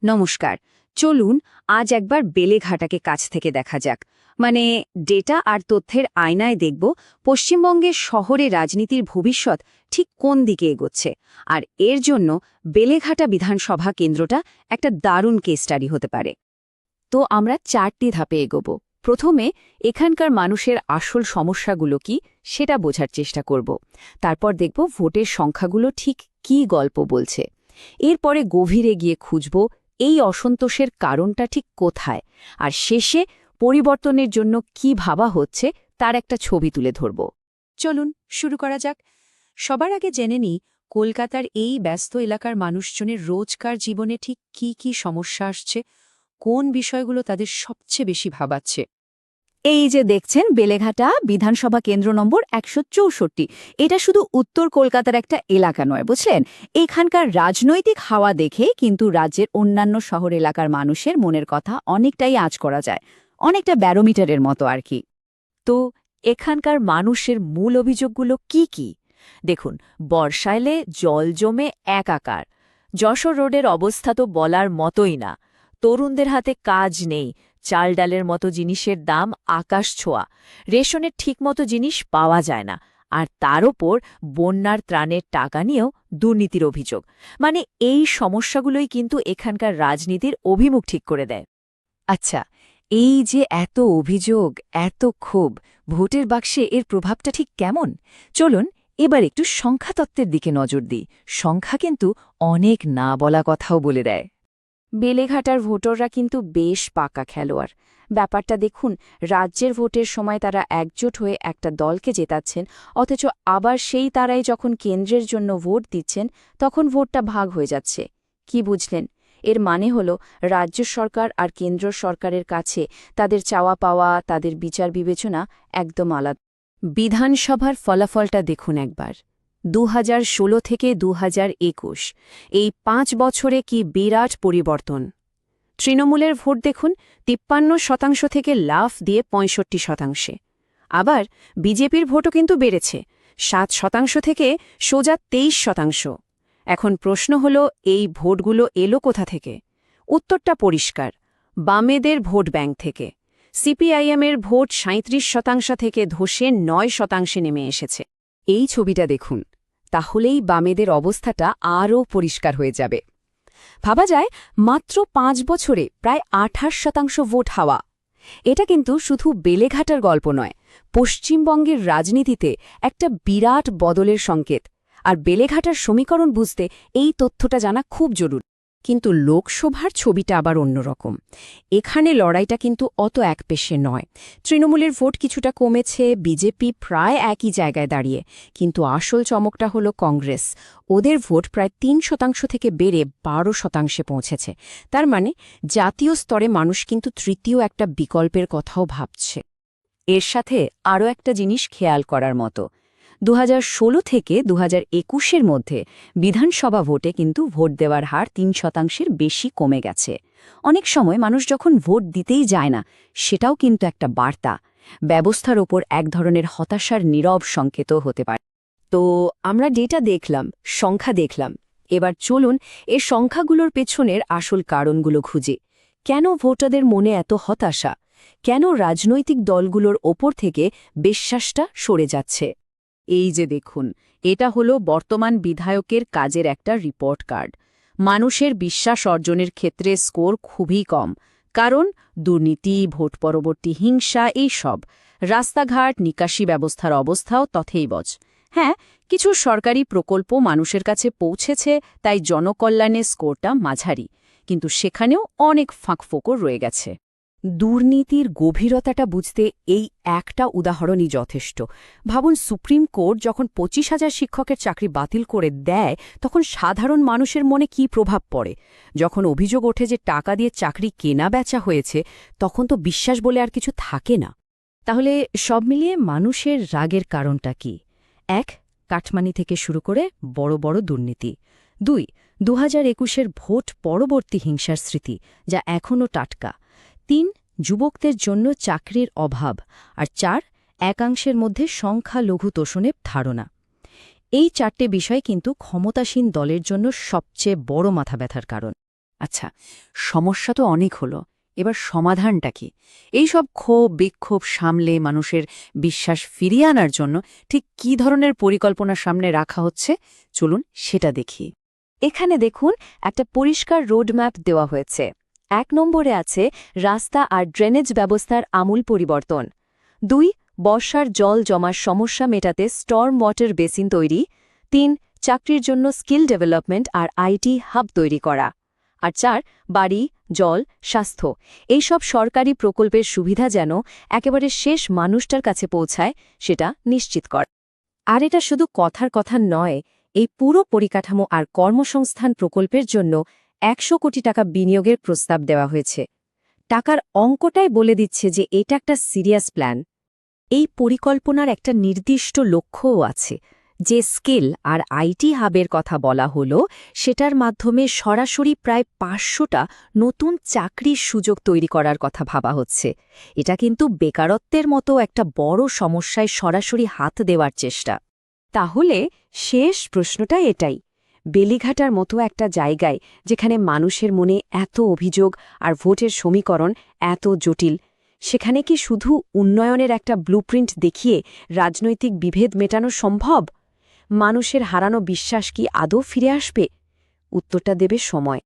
নমস্কার। চলুন আজ একবার বেলেঘাটাকে কাছ থেকে দেখা যাক। মানে ডেটা আর তথ্যের আয়নায় দেখব পশ্চিমবঙ্গের শহরে রাজনীতির ভবিষ্যৎ ঠিক কোন দিকে এগোচ্ছে। আর এর জন্য বেলেঘাটা বিধানসভা কেন্দ্রটা একটা দারুণ কেস স্টাডি হতে পারে। তো আমরা 4টি ধাপে এগোব। প্রথমে এখানকার মানুষের আসল সমস্যাগুলো কি সেটা বোঝার চেষ্টা করব। তারপর দেখব ভোটের সংখ্যাগুলো ঠিক কী গল্প বলছে। এরপরে গভীরে গিয়ে খুঁজব এই অসন্তোষের কারণটা ঠিক কোথায়, আর শেষে পরিবর্তনের জন্য কি ভাবা হচ্ছে তার একটা ছবি তুলে ধরব। চলুন শুরু করা যাক। সবার আগে জেনে নিই কলকাতার এই ব্যস্ত এলাকার মানুষজনের রোজকার জীবনে ঠিক কি কি সমস্যা আসছে, কোন বিষয়গুলো তাদের সবচেয়ে বেশি ভাবাচ্ছে। এই যে দেখছেন বেলেঘাটা বিধানসভা কেন্দ্র নম্বর 164। এটা শুধু উত্তর কলকাতার একটা এলাকা নয়, বুঝলেন। এখানকার রাজনৈতিক হাওয়া দেখে কিন্তু রাজ্যের অন্যান্য শহর এলাকার মানুষের মনের কথা অনেকটাই আঁচ করা যায়, অনেকটা ব্যারোমিটারের মতো আর কি। তো এখানকার মানুষের মূল অভিযোগগুলো কি কি? দেখুন, বর্ষা এলে জল জমে একাকার। যশোর রোডের অবস্থা তো বলার মতোই না। তরুণদের হাতে কাজ নেই, চাল ডালের মতো জিনিসের দাম আকাশ ছোঁয়া, রেশনের ঠিকমতো জিনিস পাওয়া যায় না, আর তার ওপর বন্যার ত্রাণের টাকা নিয়েও দুর্নীতির অভিযোগ। মানে এই সমস্যাগুলোই কিন্তু এখানকার রাজনীতির অভিমুখ ঠিক করে দেয়। আচ্ছা, এই যে এত অভিযোগ, এত ক্ষোভ, ভোটের বাক্সে এর প্রভাবটা ঠিক কেমন? চলুন এবার একটু সংখ্যাতত্ত্বের দিকে নজর দিই। সংখ্যা কিন্তু অনেক না বলা কথাও বলে দেয়। বেলেঘাটার ভোটাররা কিন্তু বেশ পাকা খেলোয়াড়। ব্যাপারটা দেখুন, রাজ্যের ভোটের সময় তারা একজোট হয়ে একটা দলকে জেতাচ্ছেন, অথচ আবার সেই তারাই যখন কেন্দ্রের জন্য ভোট দিচ্ছেন তখন ভোটটা ভাগ হয়ে যাচ্ছে। কি বুঝলেন? এর মানে হল রাজ্য সরকার আর কেন্দ্র সরকারের কাছে তাদের চাওয়া পাওয়া, তাদের বিচার বিবেচনা একদম আলাদা। বিধানসভার ফলাফলটা দেখুন একবার। 2016 থেকে 2021, এই 5 বছরে কি বিরাট পরিবর্তন। তৃণমূলের ভোট দেখুন, 53% থেকে লাফ দিয়ে 65%। আবার বিজেপির ভোটও কিন্তু বেড়েছে, 7% থেকে সোজা 23%। এখন প্রশ্ন হল, এই ভোটগুলো এলো কোথা থেকে? উত্তরটা পরিষ্কার, বামেদের ভোট ব্যাংক থেকে। সিপিআইএমের ভোট 37% থেকে ধসে 9% নেমে এসেছে। এই ছবিটা দেখুন, তাহলেই বামেদের অবস্থাটা আরও পরিষ্কার হয়ে যাবে। ভাবা যায় মাত্র 5 বছরে প্রায় 28% ভোট হাওয়া। এটা কিন্তু শুধু বেলেঘাটার গল্প নয়, পশ্চিমবঙ্গের রাজনীতিতে একটা বিরাট বদলের সংকেত। আর বেলেঘাটার সমীকরণ বুঝতে এই তথ্যটা জানা খুব জরুরি। কিন্তু লোকসভার ছবিটা আবার অন্যরকম। এখানে লড়াইটা কিন্তু অত একপেশে নয়। তৃণমূলের ভোট কিছুটা কমেছে, বিজেপি প্রায় একই জায়গায় দাঁড়িয়ে, কিন্তু আসল চমকটা হলো কংগ্রেস। ওদের ভোট প্রায় 3% থেকে বেড়ে 12% পৌঁছেছে। তার মানে জাতীয় স্তরে মানুষ কিন্তু তৃতীয় একটা বিকল্পের কথাও ভাবছে। এর সাথে আরও একটা জিনিস খেয়াল করার মতো, 2016 থেকে 2021-এর মধ্যে বিধানসভা ভোটে কিন্তু ভোট দেওয়ার হার 3%-এর বেশি কমে গেছে। অনেক সময় মানুষ যখন ভোট দিতেই যায় না, সেটাও কিন্তু একটা বার্তা, ব্যবস্থার ওপর এক ধরনের হতাশার নীরব সংকেতও হতে পারে। তো আমরা ডেটা দেখলাম, সংখ্যা দেখলাম, এবার চলুন এর সংখ্যাগুলোর পেছনের আসল কারণগুলো খুঁজে। কেন ভোটারদের মনে এত হতাশা? কেন রাজনৈতিক দলগুলোর ওপর থেকে বিশ্বাসটা সরে যাচ্ছে? এই যে দেখুন, এটা হলো বর্তমান বিধায়কের কাজের একটা রিপোর্ট কার্ড। মানুষের বিশ্বাস অর্জনের ক্ষেত্রে স্কোর খুবই কম, কারণ দুর্নীতি, ভোট পরবর্তী হিংসা, এই সব। রাস্তাঘাট, নিকাশি ব্যবস্থার অবস্থাও তথৈবচ। হ্যাঁ, কিছু সরকারি প্রকল্প মানুষের কাছে পৌঁছেছে, তাই জনকল্যাণের স্কোরটা মাঝারি, কিন্তু সেখানেও অনেক ফাঁকফোকর রয়ে গেছে। দুর্নীতির গভীরতাটা বুঝতে এই একটা উদাহরণই যথেষ্ট। ভাবুন, সুপ্রিম কোর্ট যখন 25,000 শিক্ষকের চাকরি বাতিল করে দেয়, তখন সাধারণ মানুষের মনে কী প্রভাব পড়ে? যখন অভিযোগ ওঠে যে টাকা দিয়ে চাকরি কেনা বেচা হয়েছে, তখন তো বিশ্বাস বলে আর কিছু থাকে না। তাহলে সব মিলিয়ে মানুষের রাগের কারণটা কি? 1, কাটমানি থেকে শুরু করে বড় বড় দুর্নীতি। 2, 2021-এর ভোট পরবর্তী হিংসার স্মৃতি, যা এখনও টাটকা। 3, যুবকদের জন্য চাকরির অভাব। আর 4, একাংশের মধ্যে সংখ্যালঘু তোষণের ধারণা। এই 4টে বিষয় কিন্তু ক্ষমতাসীন দলের জন্য সবচেয়ে বড় মাথা ব্যথার কারণ। আচ্ছা, সমস্যা তো অনেক হলো, এবার সমাধানটা কি? এই সব ক্ষোভ বিক্ষোভ সামলে মানুষের বিশ্বাস ফিরিয়ে আনার জন্য ঠিক কী ধরনের পরিকল্পনা সামনে রাখা হচ্ছে, চলুন সেটা দেখি। এখানে দেখুন একটা পরিষ্কার রোডম্যাপ দেওয়া হয়েছে। ১ নম্বরে আছে রাস্তা আর ড্রেনেজ ব্যবস্থার আমূল পরিবর্তন। ২ বর্ষার জল জমার সমস্যা মেটাতে স্টর্ম ওয়াটার বেসিন তৈরি। ৩ চাকরির জন্য স্কিল ডেভেলপমেন্ট আর আইটি হাব তৈরি করা। আর ৪ বাড়ি, জল, স্বাস্থ্য এইসব সরকারি প্রকল্পের সুবিধা যেন একেবারে শেষ মানুষটার কাছে পৌঁছায় সেটা নিশ্চিত কর। আর এটা শুধু কথার কথা নয়, এই পুরো পরিকাঠামো আর কর্মসংস্থান প্রকল্পের জন্য ১০০ কোটি টাকা বিনিয়োগের প্রস্তাব দেওয়া হয়েছে। টাকার অঙ্কটাই বলে দিচ্ছে যে এটা একটা সিরিয়াস প্ল্যান। এই পরিকল্পনার একটা নির্দিষ্ট লক্ষ্যও আছে। যে স্কিল আর আইটি হাবের কথা বলা হলো সেটার মাধ্যমে সরাসরি প্রায় ৫০০টা নতুন চাকরির সুযোগ তৈরি করার কথা ভাবা হচ্ছে। এটা কিন্তু বেকারত্বের মতো একটা বড় সমস্যায় সরাসরি হাত দেওয়ার চেষ্টা। তাহলে শেষ প্রশ্নটা এটাই, বেলিঘাটার মতো একটা জায়গায় যেখানে মানুষের মনে এত অভিযোগ আর ভোটের সমীকরণ এত জটিল, সেখানে কি শুধু উন্নয়নের একটা ব্লুপ্রিন্ট দেখিয়ে রাজনৈতিক বিভেদ মেটানো সম্ভব? মানুষের হারানো বিশ্বাস কি আদৌ ফিরে আসবে? উত্তরটা দেবে সময়।